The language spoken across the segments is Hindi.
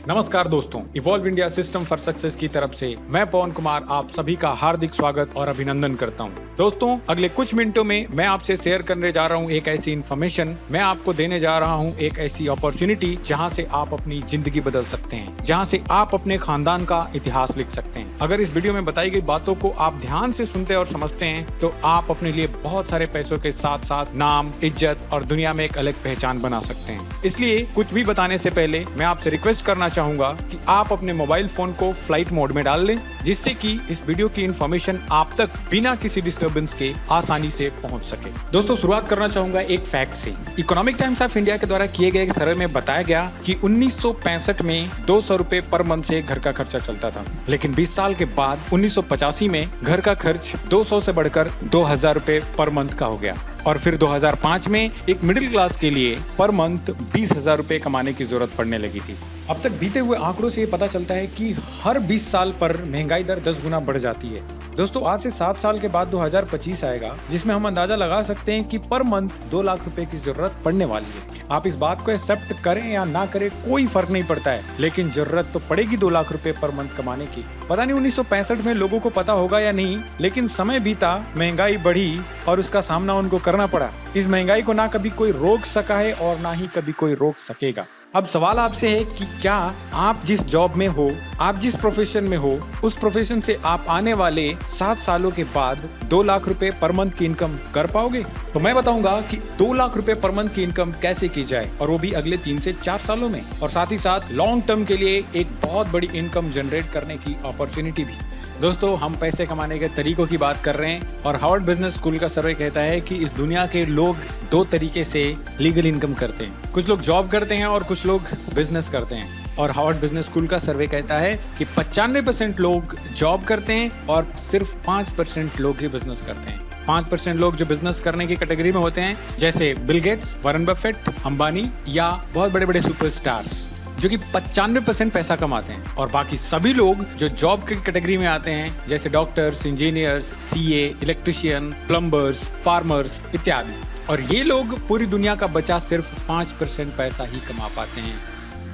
नमस्कार दोस्तों, evolve India system for success की तरफ से मैं पवन कुमार आप सभी का हार्दिक स्वागत और अभिनंदन करता हूं। दोस्तों, अगले कुछ मिनटों में मैं आपसे शेयर करने जा रहा हूं एक ऐसी इन्फॉर्मेशन, मैं आपको देने जा रहा हूं एक ऐसी अपॉर्चुनिटी जहां से आप अपनी जिंदगी बदल सकते हैं, जहां से आप अपने खानदान का इतिहास लिख सकते हैं। अगर इस वीडियो में बताई गई बातों को आप ध्यान से सुनते और समझते हैं तो आप अपने लिए बहुत सारे पैसों के साथ साथ नाम, इज्जत और दुनिया में एक अलग पहचान बना सकते हैं। इसलिए कुछ भी बताने से पहले मैं आपसे रिक्वेस्ट करना चाहूंगा कि आप अपने मोबाइल फोन को फ्लाइट मोड में डाल लें, जिससे कि इस वीडियो की इन्फॉर्मेशन आप तक बिना किसी डिस्टर्बेंस के आसानी से पहुंच सके। दोस्तों, शुरुआत करना चाहूंगा एक फैक्ट से। इकोनॉमिक टाइम्स ऑफ इंडिया के द्वारा किए गए एक सर्वे में बताया गया कि 1965 में 200 रुपए पर मंथ से घर का खर्चा चलता था, लेकिन 20 साल के बाद 1985 में घर का खर्च 200 से बढ़कर 2000 रुपए पर मंथ का हो गया। और फिर 2005 में एक मिडिल क्लास के लिए पर मंथ 20,000 रुपए कमाने की जरूरत पड़ने लगी थी। अब तक बीते हुए आंकड़ों से ये पता चलता है कि हर 20 साल पर महंगाई दर 10 गुना बढ़ जाती है। दोस्तों, आज से 7 साल के बाद 2025 आएगा, जिसमें हम अंदाजा लगा सकते हैं कि पर मंथ 2 लाख रुपए की जरूरत पड़ने वाली है। आप इस बात को एक्सेप्ट करें या ना करें कोई फर्क नहीं पड़ता है, लेकिन जरूरत तो पड़ेगी 2 लाख रुपए पर मंथ कमाने की। पता नहीं 1965 में लोगों को पता होगा या नहीं, लेकिन समय बीता, महंगाई बढ़ी और उसका सामना उनको करना पड़ा। इस महंगाई को ना कभी कोई रोक सका है और ना ही कभी कोई रोक सकेगा। अब सवाल आपसे है कि क्या आप जिस जॉब में हो, आप जिस प्रोफेशन में हो, उस प्रोफेशन से आप आने वाले 7 सालों के बाद 2 लाख रुपए पर मंथ की इनकम कर पाओगे? तो मैं बताऊंगा कि 2 लाख रुपए पर मंथ की इनकम कैसे की जाए, और वो भी अगले 3 से 4 सालों में, और साथ ही साथ लॉन्ग टर्म के लिए एक बहुत बड़ी इनकम जनरेट करने की अपॉर्चुनिटी भी। दोस्तों, हम पैसे कमाने के तरीकों की बात कर रहे हैं, और हार्वर्ड बिजनेस स्कूल का सर्वे कहता है कि इस दुनिया के लोग 2 तरीके से लीगल इनकम करते हैं। कुछ लोग जॉब करते हैं और कुछ लोग बिजनेस करते हैं। और हार्वर्ड बिजनेस स्कूल का सर्वे कहता है कि 95% लोग जॉब करते हैं और सिर्फ 5% लोग ही बिजनेस करते हैं। 5% लोग जो बिजनेस करने की कैटेगरी में होते हैं, जैसे Bill Gates, Warren Buffett, Ambani या बहुत बड़े बड़े सुपरस्टार्स, जो कि 95% पैसा कमाते हैं। और बाकी सभी लोग जो जॉब की कैटेगरी में आते हैं, जैसे doctors, engineers, CA, electrician, plumbers, farmers इत्यादि, और ये लोग पूरी दुनिया का बचा सिर्फ 5% पैसा ही कमा पाते हैं।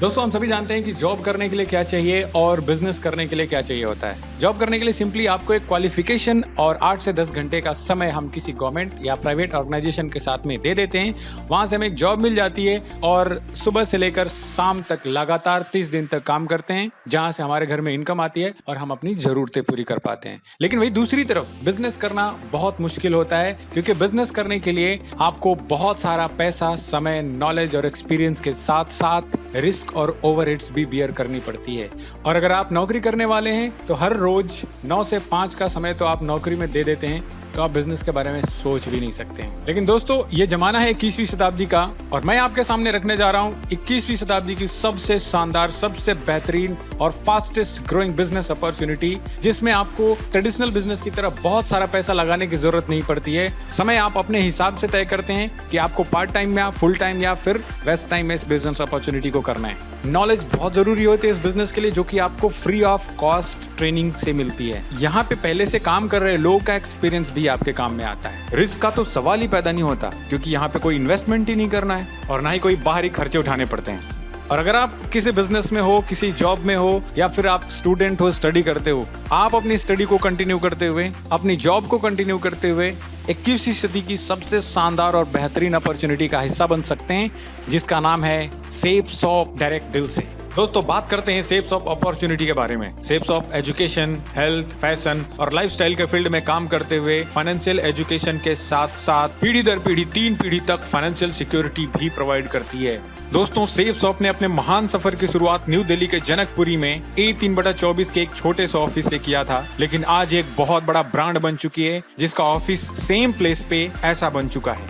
दोस्तों, हम सभी जानते हैं कि जॉब करने के लिए क्या चाहिए और बिजनेस करने के लिए क्या चाहिए होता है। जॉब करने के लिए सिंपली आपको एक क्वालिफिकेशन और 8 से 10 घंटे का समय हम किसी गवर्नमेंट या प्राइवेट ऑर्गेनाइजेशन के साथ में दे देते हैं। वहां से हमें एक जॉब मिल जाती है और सुबह से लेकर शाम तक लगातार 30 दिन तक काम करते हैं, जहां से हमारे घर में इनकम आती है और हम अपनी जरूरतें पूरी कर पाते हैं। लेकिन वही दूसरी तरफ बिजनेस करना बहुत मुश्किल होता है, क्योंकि बिजनेस करने के लिए आपको बहुत सारा पैसा, समय, नॉलेज और एक्सपीरियंस के साथ साथ रिस्क और ओवरहेड्स भी बियर करनी पड़ती है। और अगर आप नौकरी करने वाले हैं तो हर रोज 9 से 5 का समय तो आप नौकरी में दे देते हैं, तो आप बिजनेस के बारे में सोच भी नहीं सकते हैं। लेकिन दोस्तों, ये जमाना है 21वीं शताब्दी का, और मैं आपके सामने रखने जा रहा हूँ 21वीं शताब्दी की सबसे शानदार, सबसे बेहतरीन और फास्टेस्ट ग्रोइंग बिजनेस अपॉर्चुनिटी, जिसमें आपको ट्रेडिशनल बिजनेस की तरफ बहुत सारा पैसा लगाने की जरूरत नहीं पड़ती है। समय आप अपने हिसाब से तय करते हैं कि आपको पार्ट टाइम में, फुल टाइम या फिर वेस्ट टाइम में इस बिजनेस अपॉर्चुनिटी को करना है। नॉलेज बहुत जरूरी होती है इस बिजनेस के लिए, जो कि आपको फ्री ऑफ कॉस्ट ट्रेनिंग से मिलती है। यहाँ पे पहले से काम कर रहे लोगों का एक्सपीरियंस भी आपके काम में आता है। रिस्क का तो सवाल ही पैदा नहीं होता, क्योंकि यहाँ पे कोई इन्वेस्टमेंट ही नहीं करना है और ना ही कोई बाहरी खर्चे उठाने पड़ते हैं। और अगर आप किसी बिजनेस में हो, किसी जॉब में हो, या फिर आप स्टूडेंट हो, स्टडी करते हो, आप अपनी स्टडी को कंटिन्यू करते हुए, अपनी जॉब को कंटिन्यू करते हुए 21वीं सदी की सबसे शानदार और बेहतरीन अपॉर्चुनिटी का हिस्सा बन सकते हैं, जिसका नाम है सेफ शॉप डायरेक्ट दिल से। दोस्तों, बात करते हैं सेफ शॉप अपॉर्चुनिटी के बारे में। Safe shop education, health, fashion और लाइफस्टाइल के फील्ड में काम करते हुए फाइनेंशियल एजुकेशन के साथ साथ पीढ़ी दर पीढ़ी, 3 पीढ़ी तक फाइनेंशियल सिक्योरिटी भी प्रोवाइड करती है। दोस्तों, सेफ शॉप ने अपने महान सफर की शुरुआत न्यू दिल्ली के जनकपुरी में A3/24 के एक छोटे से ऑफिस से किया था, लेकिन आज एक बहुत बड़ा ब्रांड बन चुकी है, जिसका ऑफिस सेम प्लेस पे ऐसा बन चुका है।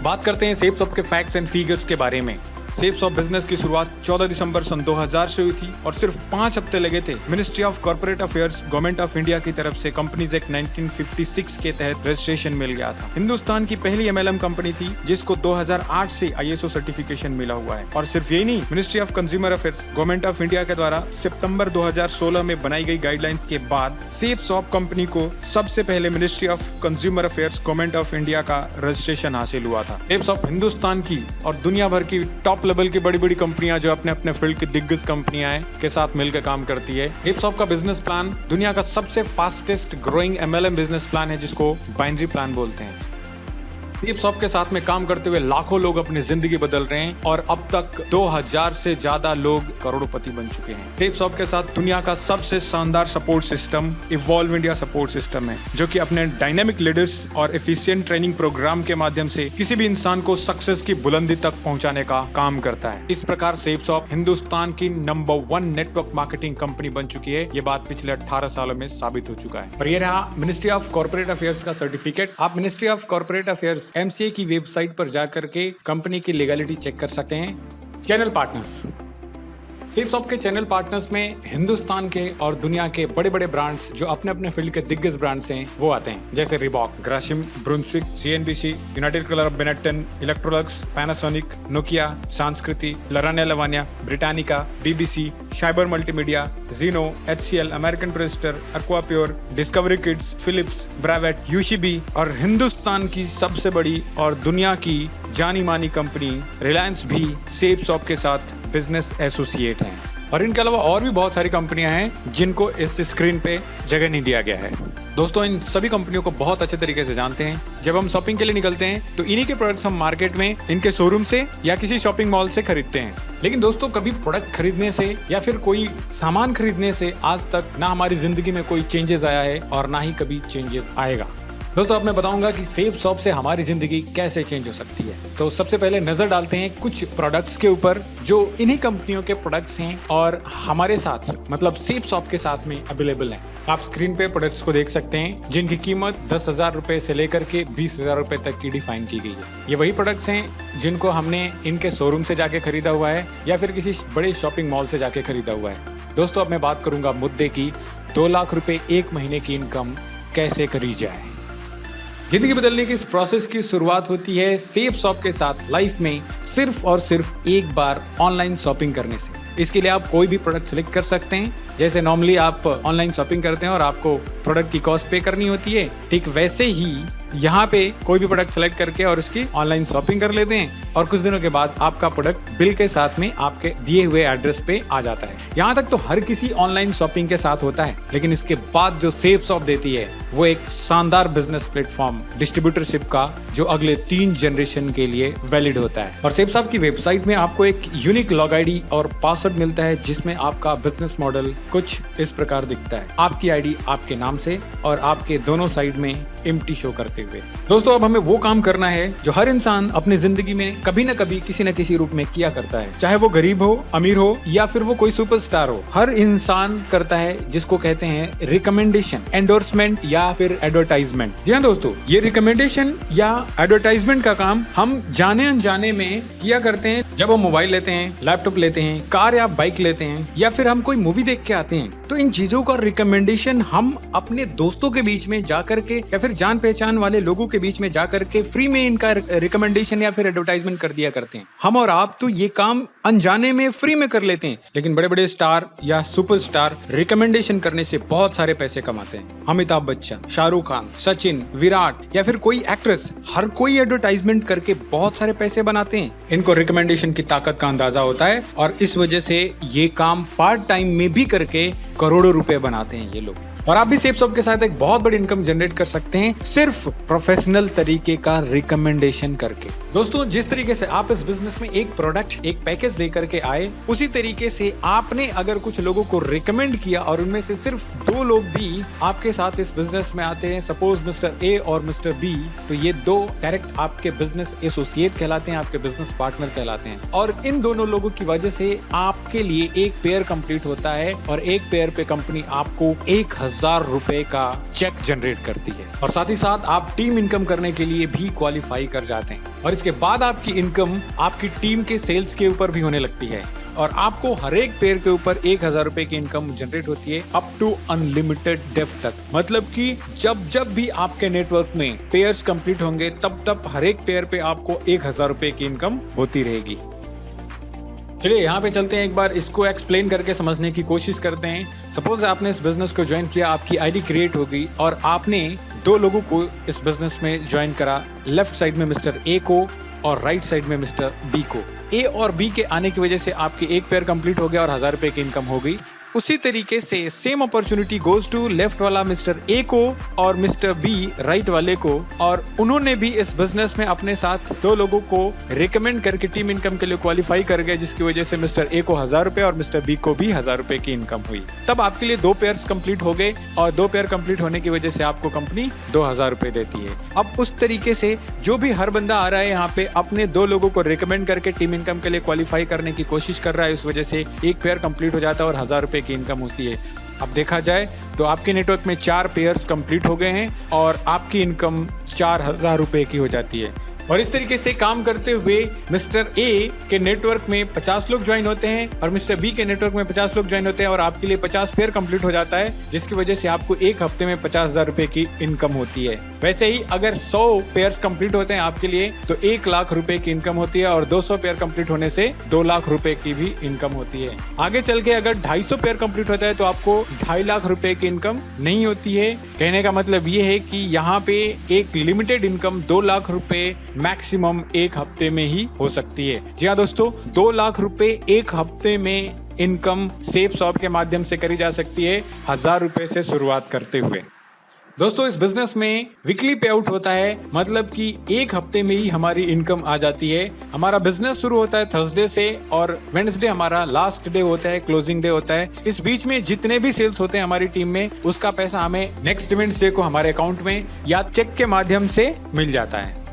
बात करते हैं सेफ शॉप के फैक्ट्स एंड फिगर्स के बारे में। सेफ शॉप बिजनेस की शुरुआत 14 दिसंबर सन 2000 से हुई थी और सिर्फ 5 हफ्ते लगे थे ministry of corporate affairs, government of India की तरफ से कंपनीज एक्ट 1956 के तहत रजिस्ट्रेशन मिल गया था। हिंदुस्तान की पहली MLM कंपनी थी जिसको 2008 से ISO सर्टिफिकेशन मिला हुआ है। और सिर्फ यही नहीं, ministry of consumer affairs, government of India के द्वारा सितंबर 2016 में बनाई गई गाइडलाइंस के बाद सेफ शॉप कंपनी को सबसे पहले ministry of consumer affairs, government of India का रजिस्ट्रेशन हासिल हुआ था। सेफ शॉप हिंदुस्तान की और दुनिया भर की टॉप टॉप लेवल की बड़ी बड़ी कंपनियां जो अपने अपने फील्ड की दिग्गज कंपनियां हैं के साथ मिलकर काम करती है। एपसॉफ्ट का बिजनेस प्लान दुनिया का सबसे fastest growing MLM business plan है, जिसको बाइनरी प्लान बोलते हैं। एपसॉफ्ट के साथ में काम करते हुए लाखों लोग अपनी जिंदगी बदल रहे हैं और अब तक 2000 से ज्यादा लोग करोड़पति बन चुके हैं। एपसॉफ्ट के साथ दुनिया का सबसे शानदार support system evolve India support system है, जो कि अपने डायनेमिक लीडर्स और एफिशिएंट ट्रेनिंग प्रोग्राम के माध्यम से किसी भी इंसान को सक्सेस की बुलंदी तक पहुंचाने का काम करता है। इस प्रकार से एपसॉफ्ट हिंदुस्तान की नंबर 1 नेटवर्क मार्केटिंग कंपनी बन चुकी है। ये बात पिछले 18 सालों में साबित हो चुका है। और ये रहा मिनिस्ट्री ऑफ कॉर्पोरेट अफेयर्स का सर्टिफिकेट। आप ministry of corporate affairs MCA की वेबसाइट पर जाकर के कंपनी की लीगैलिटी चेक कर सकते हैं। चैनल पार्टनर्स, एपसॉफ्ट के चैनल पार्टनर्स में हिंदुस्तान के और दुनिया के बड़े बड़े ब्रांड्स जो अपने अपने फील्ड के दिग्गज ब्रांड्स हैं वो आते हैं, जैसे Reebok, Grasim, Brunswick, CNBC, United colors of Benetton, Electrolux, Panasonic, Nokia, Sanskriti, लराने लवानिया, ब्रिटानिका, BBC, शाइबर मल्टीमीडिया, जीनो, HCL, American Tourister, Aquapure, Discovery Kids, Philips, ब्रावेट, यूशीबी और हिंदुस्तान की सबसे बड़ी और दुनिया की जानी मानी कंपनी रिलायंस भी एपसॉफ्ट के साथ बिजनेस एसोसिएट हैं। और इनके अलावा और भी बहुत सारी कंपनियां हैं जिनको इस स्क्रीन पे जगह नहीं दिया गया है। दोस्तों, इन सभी कंपनियों को बहुत अच्छे तरीके से जानते हैं। जब हम शॉपिंग के लिए निकलते हैं तो इन्हीं के प्रोडक्ट्स हम मार्केट में इनके शोरूम से या किसी शॉपिंग मॉल से खरीदते हैं। लेकिन दोस्तों, कभी प्रोडक्ट खरीदने से या फिर कोई सामान खरीदने से आज तक ना हमारी जिंदगी में कोई चेंजेस आया है और ना ही कभी चेंजेस आएगा। दोस्तों, अब मैं बताऊंगा कि एपसॉफ्ट से हमारी जिंदगी कैसे चेंज हो सकती है। तो सबसे पहले नजर डालते हैं कुछ प्रोडक्ट्स के ऊपर जो इन्हीं कंपनियों के प्रोडक्ट्स हैं और हमारे साथ मतलब एपसॉफ्ट के साथ में अवेलेबल हैं। आप स्क्रीन पे प्रोडक्ट्स को देख सकते हैं जिनकी कीमत 10,000 रुपए से लेकर के 20,000 रुपए तक की डिफाइन की गई है। ये वही प्रोडक्ट्स हैं जिनको हमने इनके शोरूम से जाके खरीदा हुआ है या फिर किसी बड़े शॉपिंग मॉल से जाके खरीदा हुआ है। दोस्तों, अब मैं बात करूंगा मुद्दे की, 2 लाख रुपए एक महीने की इनकम कैसे करी जाए। जिंदगी बदलने की इस प्रोसेस की शुरुआत होती है एपसॉफ्ट के साथ लाइफ में सिर्फ और सिर्फ एक बार ऑनलाइन शॉपिंग करने से। इसके लिए आप कोई भी प्रोडक्ट सिलेक्ट कर सकते हैं। जैसे नॉर्मली आप ऑनलाइन शॉपिंग करते हैं और आपको प्रोडक्ट की कॉस्ट पे करनी होती है, ठीक वैसे ही यहाँ पे कोई भी प्रोडक्ट सेलेक्ट करके और उसकी ऑनलाइन शॉपिंग कर लेते हैं और कुछ दिनों के बाद आपका प्रोडक्ट बिल के साथ में आपके दिए हुए एड्रेस पे आ जाता है। यहाँ तक तो हर किसी ऑनलाइन शॉपिंग के साथ होता है, लेकिन इसके बाद जो एपसॉफ्ट देती है वो एक शानदार बिजनेस प्लेटफॉर्म डिस्ट्रीब्यूटरशिप का, जो अगले 3 जनरेशन के लिए वैलिड होता है। और एपसॉफ्ट की वेबसाइट में आपको एक यूनिक लॉग ID और पासवर्ड मिलता है, जिसमें आपका बिजनेस मॉडल कुछ इस प्रकार दिखता है। आपकी ID आपके नाम से और आपके दोनों साइड में एम्प्टी शो करते हुए। दोस्तों, अब हमें वो काम करना है जो हर इंसान अपनी जिंदगी में कभी न कभी किसी न किसी रूप में किया करता है, चाहे वो गरीब हो, अमीर हो या फिर वो कोई सुपरस्टार हो। हर इंसान करता है जिसको कहते हैं रिकमेंडेशन, एंडोर्समेंट या फिर एडवर्टाइजमेंट। जी हाँ दोस्तों, ये रिकमेंडेशन या एडवर्टाइजमेंट का काम हम जाने अनजाने में किया करते हैं। जब हम मोबाइल लेते हैं, लैपटॉप लेते हैं, कार या बाइक लेते हैं या फिर हम कोई मूवी देख के आते हैं, तो इन चीजों का रिकमेंडेशन हम अपने दोस्तों के बीच में जाकर के या फिर जान पहचान वाले लोगों के बीच में जाकर के फ्री में इनका रिकमेंडेशन या फिर एडवर्टाइजमेंट कर दिया करते हैं। हम और आप तो ये काम अनजाने में फ्री में कर लेते हैं, लेकिन बड़े बड़े स्टार या सुपरस्टार रिकमेंडेशन करने से बहुत सारे पैसे कमाते हैं। अमिताभ बच्चन, शाहरुख खान, सचिन, विराट या फिर कोई एक्ट्रेस, हर कोई एडवर्टाइजमेंट करके बहुत सारे पैसे बनाते हैं। इनको रिकमेंडेशन की ताकत का अंदाजा होता है और इस वजह से ये काम पार्ट टाइम में भी करके करोड़ों रुपए बनाते हैं ये लोग। और आप भी एपसॉफ्ट के साथ एक बहुत बड़ी इनकम जनरेट कर सकते हैं सिर्फ प्रोफेशनल तरीके का रिकमेंडेशन करके। दोस्तों, जिस तरीके से आप इस बिजनेस में एक प्रोडक्ट, एक पैकेज लेकर के आए, उसी तरीके से आपने अगर कुछ लोगों को रिकमेंड किया और उनमें से सिर्फ 2 लोग भी आपके साथ इस बिजनेस में आते हैं, सपोज मिस्टर A और मिस्टर B, तो ये 2 डायरेक्ट आपके बिजनेस एसोसिएट कहलाते हैं, आपके बिजनेस पार्टनर कहलाते हैं। और इन दोनों लोगों की वजह से आपके लिए एक पेयर कंप्लीट होता है और एक पेयर पे कंपनी आपको 1,000 रुपए का चेक जनरेट करती है। और साथ ही साथ आप टीम इनकम करने के लिए भी क्वालिफाई कर जाते हैं और इसके बाद आपकी इनकम आपकी टीम के सेल्स के ऊपर भी होने लगती है और आपको हर एक पेयर के ऊपर 1,000 रुपए की इनकम जनरेट होती है अप टू अनलिमिटेड डेप्थ तक। मतलब कि जब भी आपके नेटवर्क में पेयर्स कंप्लीट होंगे तब हर एक पेयर पे आपको 1,000 रुपए की इनकम होती रहेगी। चलिए यहाँ पे चलते हैं, एक बार इसको एक्सप्लेन करके समझने की कोशिश करते हैं। सपोज आपने इस बिजनेस को ज्वाइन किया, आपकी आईडी क्रिएट हो गई और आपने 2 लोगों को इस बिजनेस में ज्वाइन करा। लेफ्ट साइड में मिस्टर ए को और राइट साइड में मिस्टर बी को। ए और बी के आने की वजह से आपके एक पेयर कंप्लीट हो गया और 1000 रुपए की इनकम हो गई। उसी तरीके से same opportunity goes to left वाला मिस्टर ए को और मिस्टर बी राइट वाले को, और उन्होंने भी इस बिजनेस में अपने साथ 2 लोगों को रिकमेंड करके टीम इनकम के लिए क्वालिफाई कर गए, जिसकी वजह से मिस्टर ए को 1000 रुपए और मिस्टर बी को भी 1000 रुपए की इनकम हुई। तब आपके लिए 2 पेयर्स कंप्लीट हो गए और 2 पेयर कंप्लीट होने की वजह से आपको कंपनी 2000 रुपए देती है। अब उस तरीके से जो भी हर बंदा आ रहा है यहाँ पे अपने 2 लोगों को रिकमेंड करके टीम इनकम के लिए क्वालिफाई करने की कोशिश कर रहा है, इस वजह से एक पेयर कंप्लीट हो जाता है और 1000 रुपए की इनकम होती है। अब देखा जाए तो आपके नेटवर्क में 4 पेयर्स कंप्लीट हो गए हैं और आपकी इनकम 4000 रुपए की हो जाती है। और इस तरीके से काम करते हुए मिस्टर ए के नेटवर्क में 50 लोग ज्वाइन होते हैं और मिस्टर बी के नेटवर्क में 50 लोग ज्वाइन होते हैं और आपके लिए 50 पेयर कंप्लीट हो जाता है, जिसकी वजह से आपको एक हफ्ते में 50,000 रुपए की इनकम होती है। वैसे ही अगर 100 पेयर्स कंप्लीट होते हैं आपके लिए तो 1 लाख रुपए की इनकम होती है और 200 पेयर कंप्लीट होने से 2 लाख रुपए की भी इनकम होती है। आगे चल के अगर 250 पेयर कंप्लीट होता है तो आपको 2.5 लाख रुपए की इनकम नहीं होती है। कहने का मतलब ये है कि यहाँ पे एक लिमिटेड इनकम 2 लाख रुपए मैक्सिमम एक हफ्ते में ही हो सकती है। जी हाँ दोस्तों, 2 लाख रुपए एक हफ्ते में इनकम सेफ शॉप के माध्यम से करी जा सकती है 1000 रुपए से शुरुआत करते हुए। दोस्तों, इस बिजनेस में वीकली पे आउट होता है, मतलब कि एक हफ्ते में ही हमारी इनकम आ जाती है। हमारा बिजनेस शुरू होता है थर्सडे से और वेडनेसडे हमारा लास्ट डे होता है, क्लोजिंग डे होता है। इस बीच में जितने भी सेल्स होते हैं हमारी टीम में, उसका पैसा हमें नेक्स्ट वेडनेसडे को हमारे अकाउंट में या चेक के माध्यम से मिल जाता है।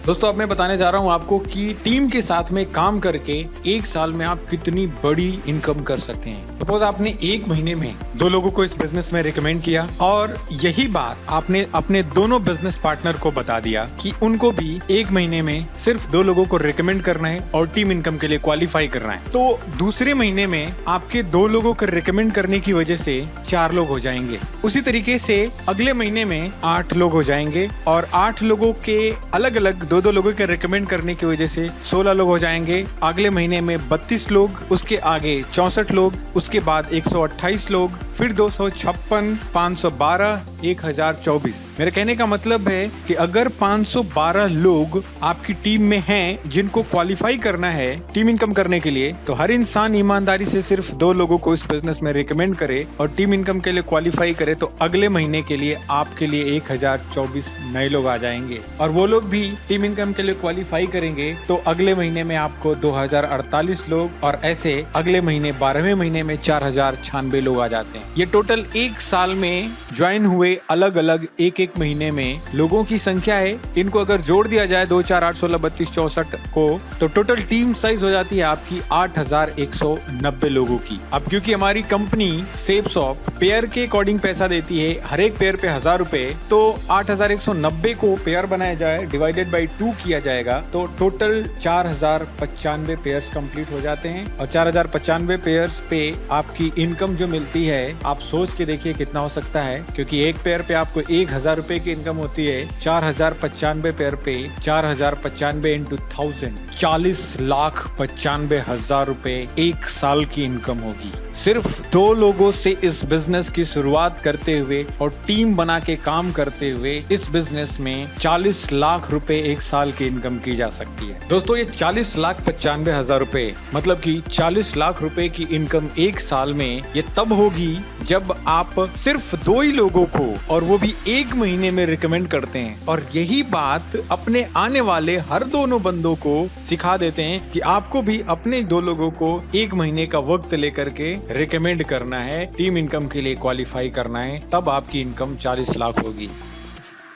दोस्तों, अब मैं बताने जा रहा हूँ आपको कि टीम के साथ में काम करके 1 साल में आप कितनी बड़ी इनकम कर सकते हैं। सपोज आपने 1 महीने में 2 लोगों को इस बिजनेस में रिकमेंड किया और यही बात आपने अपने दोनों बिजनेस पार्टनर को बता दिया कि उनको भी 1 महीने में सिर्फ 2 लोगों को रिकमेंड करना है और टीम इनकम के लिए क्वालिफाई करना है। तो दूसरे महीने में आपके 2 लोगों को रिकमेंड करने की वजह से 4 लोग हो जाएंगे। उसी तरीके से अगले महीने में 8 लोग हो जाएंगे और 8 लोगों के अलग अलग 2 लोगों के रिकमेंड करने की वजह से 16 लोग हो जाएंगे। अगले महीने में 32 लोग, उसके आगे 64 लोग, उसके बाद 128 लोग, फिर 256, 512, 1024। मेरे कहने का मतलब है कि अगर 512 लोग आपकी टीम में हैं जिनको क्वालिफाई करना है टीम इनकम करने के लिए, तो हर इंसान ईमानदारी से सिर्फ 2 लोगों को इस बिजनेस में रिकमेंड करे और टीम इनकम के लिए क्वालिफाई करे, तो अगले महीने के लिए आपके लिए 1024 नए लोग आ जाएंगे और वो लोग भी टीम इनकम के लिए क्वालिफाई करेंगे तो अगले महीने में आपको 2048 लोग और ऐसे अगले महीने 12वें महीने में 4096 लोग आ जाते हैं। ये टोटल 1 साल में ज्वाइन हुए अलग अलग एक महीने में लोगों की संख्या है। इनको अगर जोड़ दिया जाए 2, 4, 8, 16, 32, 64 को, तो टोटल टीम साइज हो जाती है आपकी 8190 लोगों की। अब क्योंकि हमारी कंपनी सेफ शॉप पेयर के अकॉर्डिंग पैसा देती है, हर एक पेयर पे 1000 रुपए, तो 8190 को पेयर बनाया जाए, डिवाइडेड बाई 2 किया जाएगा तो टोटल 4095 पेयर्स कंप्लीट हो जाते हैं। और 4095 पेयर्स पे आपकी इनकम जो मिलती है, आप सोच के देखिए कितना हो सकता है, क्योंकि एक पेयर पे आपको 1000 रुपए की इनकम होती है। 4095 पेयर पे 4095 इंटू 1000, 40,95,000 रुपए 1 साल की इनकम होगी। सिर्फ 2 लोगों से इस बिजनेस की शुरुआत करते हुए और टीम बना के काम करते हुए इस बिजनेस में 40 लाख रुपए 1 साल की इनकम की जा सकती है। दोस्तों, ये 40,95,000 रुपए मतलब कि 40 लाख रुपए की इनकम 1 साल में ये तब होगी जब आप सिर्फ 2 ही लोगों को, और वो भी 1 महीने में रिकमेंड करते हैं। और यही बात अपने आने वाले हर दोनों बंदों को सिखा देते हैं कि आपको भी अपने 2 लोगों को 1 महीने का वक्त लेकर के रिकमेंड करना है, टीम इनकम के लिए क्वालिफाई करना है, तब आपकी इनकम 40 लाख होगी।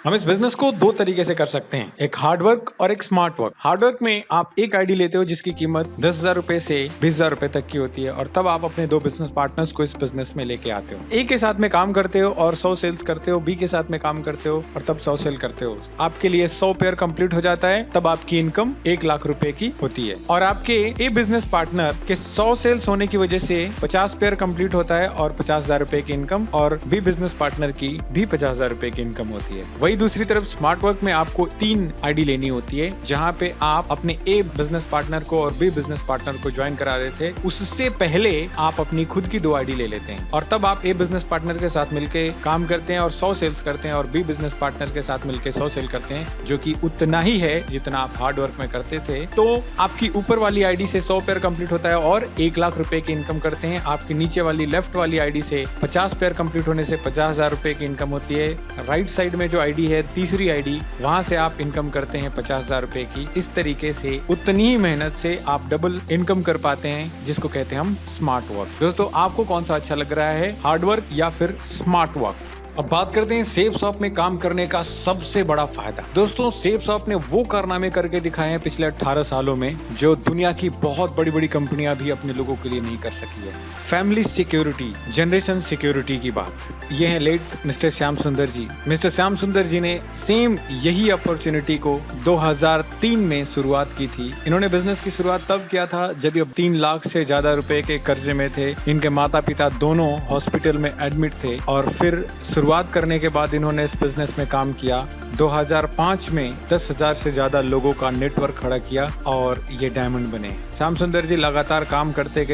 हम इस बिजनेस को 2 तरीके से कर सकते हैं, एक हार्ड वर्क और एक स्मार्ट वर्क। हार्ड वर्क में आप एक आईडी लेते हो जिसकी कीमत 10,000 रुपए से 20,000 रुपए तक की होती है और तब आप अपने 2 बिजनेस पार्टनर्स को इस बिजनेस में लेके आते हो। ए के साथ में काम करते हो और 100 सेल्स करते हो, बी के साथ में काम करते हो और तब 100 सेल करते हो। आपके लिए 100 पेयर कंप्लीट हो जाता है, तब आपकी इनकम 1 लाख रुपए की होती है। और आपके ए बिजनेस पार्टनर के 100 सेल्स होने की वजह से 50 पेयर कंप्लीट होता है और 50,000 रुपए की इनकम, और बी बिजनेस पार्टनर की भी 50,000 रुपए की इनकम होती है। वही वहीं दूसरी तरफ स्मार्ट वर्क में आपको 3 आईडी लेनी होती है, जहाँ पे आप अपने ए बिजनेस पार्टनर को और बी बिजनेस पार्टनर को ज्वाइन करा रहे थे, उससे पहले आप अपनी खुद की 2 आईडी ले लेते हैं और तब आप ए बिजनेस पार्टनर के साथ मिलकर काम करते हैं और 100 सेल्स करते हैं और बी बिजनेस पार्टनर के साथ मिलकर 100 सेल करते हैं, जो कि उतना ही है जितना आप हार्ड वर्क में करते थे। तो आपकी ऊपर वाली आईडी से 100 पेयर कंप्लीट होता है और 1 लाख रुपए की इनकम करते हैं। आपकी नीचे वाली लेफ्ट वाली आईडी से 50 पेयर कंप्लीट होने से 50,000 रुपए की इनकम होती है। राइट साइड में जो आईडी है, तीसरी आईडी, वहां से आप इनकम करते हैं 50,000 रुपए की। इस तरीके से उतनी ही मेहनत से आप डबल इनकम कर पाते हैं, जिसको कहते हैं हम स्मार्ट वर्क। दोस्तों, आपको कौन सा अच्छा लग रहा है, हार्ड वर्क या फिर स्मार्ट वर्क? अब बात करते हैं सेफ शॉप में काम करने का सबसे बड़ा फायदा। दोस्तों, सेफ शॉप ने वो कारनामे करके दिखाए हैं पिछले 18 सालों में, जो दुनिया की बहुत बड़ी बड़ी कंपनियां भी अपने लोगों के लिए नहीं कर सकी है। फैमिली सिक्योरिटी, जनरेशन सिक्योरिटी की बात। ये है लेट मिस्टर श्याम सुंदर जी। मिस्टर श्याम सुंदर जी ने सेम यही अपॉर्चुनिटी को 2003 में शुरुआत की थी। इन्होंने बिजनेस की शुरुआत तब किया था जब ये 3 लाख से ज्यादा रुपए के कर्जे में थे। इनके माता पिता दोनों हॉस्पिटल में एडमिट थे और फिर शुरुआत करने के बाद इन्होंने इस बिजनेस में काम किया। 2005 में 10,000 से ज्यादा लोगों का नेटवर्क खड़ा किया और ये डायमंड बने। श्याम सुंदर जी लगातार काम करते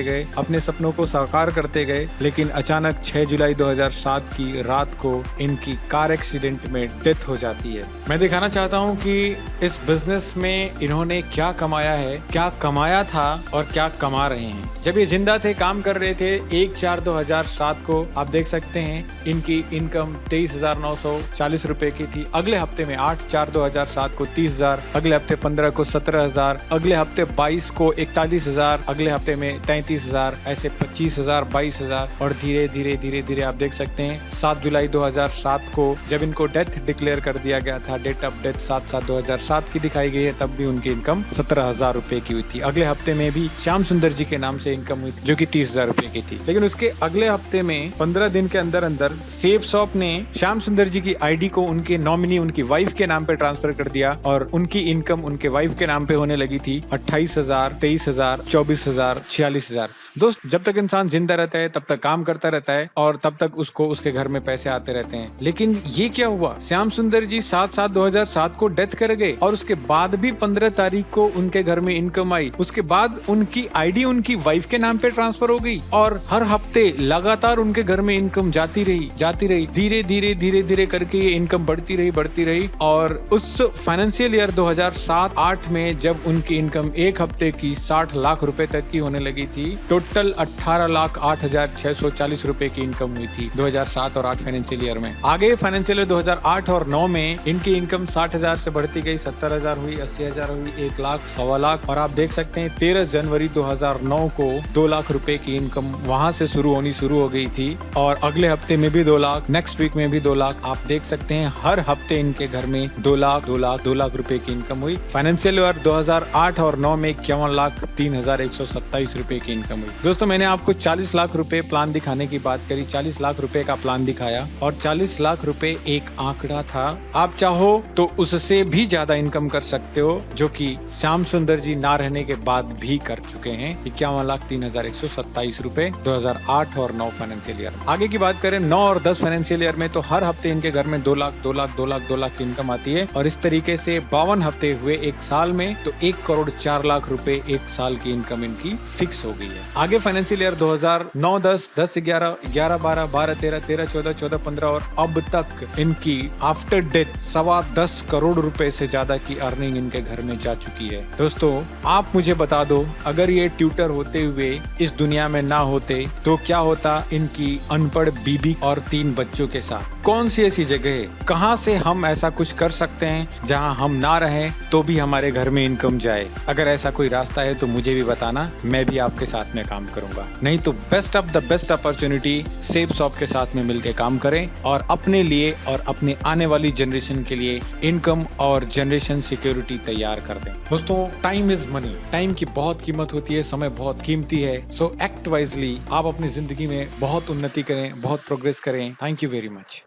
गए, अपने सपनों को साकार करते गए, लेकिन अचानक 6 जुलाई 2007 की रात को इनकी कार एक्सीडेंट में डेथ हो जाती है। मैं दिखाना चाहता हूँ कि इस बिजनेस में इन्होंने क्या कमाया है, क्या कमाया था और क्या कमा रहे हैं। जब ये जिंदा थे, काम कर रहे थे, 1/4/2007 को आप देख सकते हैं इनकी इनकम 23,940 रुपए की थी। अगले हफ्ते में 8/4/2007 को 30,000, अगले हफ्ते 15 को 17,000, अगले हफ्ते 22 को 41,000, अगले हफ्ते में 33,000, ऐसे 25,000, 22,000 और धीरे धीरे आप देख सकते हैं 7 जुलाई 2007 को जब इनको डेथ डिक्लेयर कर दिया गया था, डेट ऑफ डेथ 7/7/2007 की दिखाई गई है, तब भी उनकी इनकम 17,000 रुपए की हुई थी। अगले हफ्ते में भी श्याम सुंदर जी के नाम से इनकम हुई थी, जो कि 30,000 रुपए की थी। लेकिन उसके अगले हफ्ते में 15 दिन के अंदर सेफ शॉप ने श्याम सुंदर जी की आईडी को उनके नॉमिनी, उनकी वाइफ के नाम पे ट्रांसफर कर दिया और उनकी इनकम उनके वाइफ के नाम पे होने लगी थी 28,000, 23,000, 24,000, 46,000। दोस्त, जब तक इंसान जिंदा रहता है तब तक काम करता रहता है और तब तक उसको उसके घर में पैसे आते रहते हैं। लेकिन ये क्या हुआ, श्याम सुंदर जी 7/7/2007 को डेथ कर गए और उसके बाद भी 15 तारीख को उनके घर में इनकम आई। उसके बाद उनकी आईडी उनकी वाइफ के नाम पे ट्रांसफर हो गई और हर हफ्ते लगातार उनके घर में इनकम जाती रही। धीरे धीरे करके ये इनकम बढ़ती रही और उस फाइनेंशियल ईयर 2007-8 में जब उनकी इनकम एक हफ्ते की 60 लाख रुपए तक की होने लगी थी, टोटल 18,08,640 रुपए की इनकम हुई थी 2007 और 8 फाइनेंशियल ईयर में। आगे फाइनेंशियल ईयर 2008 और 9 में इनकी इनकम 60,000 से बढ़ती गई, 70,000 हुई, 80,000 हुई, 1 लाख, 1.25 लाख और आप देख सकते हैं 13 जनवरी 2009 को 2 लाख रुपए की इनकम वहां से शुरू हो गई थी और अगले हफ्ते में भी 2 लाख, नेक्स्ट वीक में भी 2 लाख। आप देख सकते हैं हर हफ्ते इनके घर में 2 लाख रुपए की इनकम हुई। फाइनेंशियल ईयर 2008 और 9 में 51,03,127 रुपए की इनकम हुई। दोस्तों, मैंने आपको 40 लाख रुपए प्लान दिखाने की बात करी, 40 लाख रुपए का प्लान दिखाया और 40 लाख रुपए एक आंकड़ा था। आप चाहो तो उससे भी ज्यादा इनकम कर सकते हो, जो कि श्याम सुंदर जी ना रहने के बाद भी कर चुके हैं। 51,03,127 रुपए 2008 और 9 फाइनेंशियल ईयर। आगे की बात करें 9 और 10 फाइनेंशियल ईयर में, तो हर हफ्ते इनके घर में 2 लाख की इनकम आती है और इस तरीके से 52 हफ्ते हुए एक साल में, तो 1,04,00,000 रुपए एक साल की इनकम इनकी फिक्स हो गई है। आगे फाइनेंशियल ईयर 2009, 10, 11, 12, 13, 14, 14, 15 और अब तक इनकी आफ्टर डेथ 10.25 करोड़ रुपए से ज्यादा की अर्निंग इनके घर में जा चुकी है। दोस्तों, आप मुझे बता दो, अगर ये ट्यूटर होते हुए इस दुनिया में ना होते तो क्या होता इनकी अनपढ़ बीबी और 3 बच्चों के साथ? कौन सी ऐसी जगह है, कहां से हम ऐसा कुछ कर सकते हैं जहां हम ना रहें तो भी हमारे घर में इनकम जाए? अगर ऐसा कोई रास्ता है तो मुझे भी बताना, मैं भी आपके साथ में काम करूंगा। नहीं तो best of the best opportunity safe shop के साथ में मिलकर काम करें और अपने लिए और अपने आने वाली जनरेशन के लिए इनकम और जनरेशन सिक्योरिटी तैयार कर दें। दोस्तों, टाइम इज मनी, टाइम की बहुत कीमत होती है, समय बहुत कीमती है। सो एक्ट वाइजली, आप अपनी जिंदगी में बहुत उन्नति करें, बहुत प्रोग्रेस करें। Thank you very much.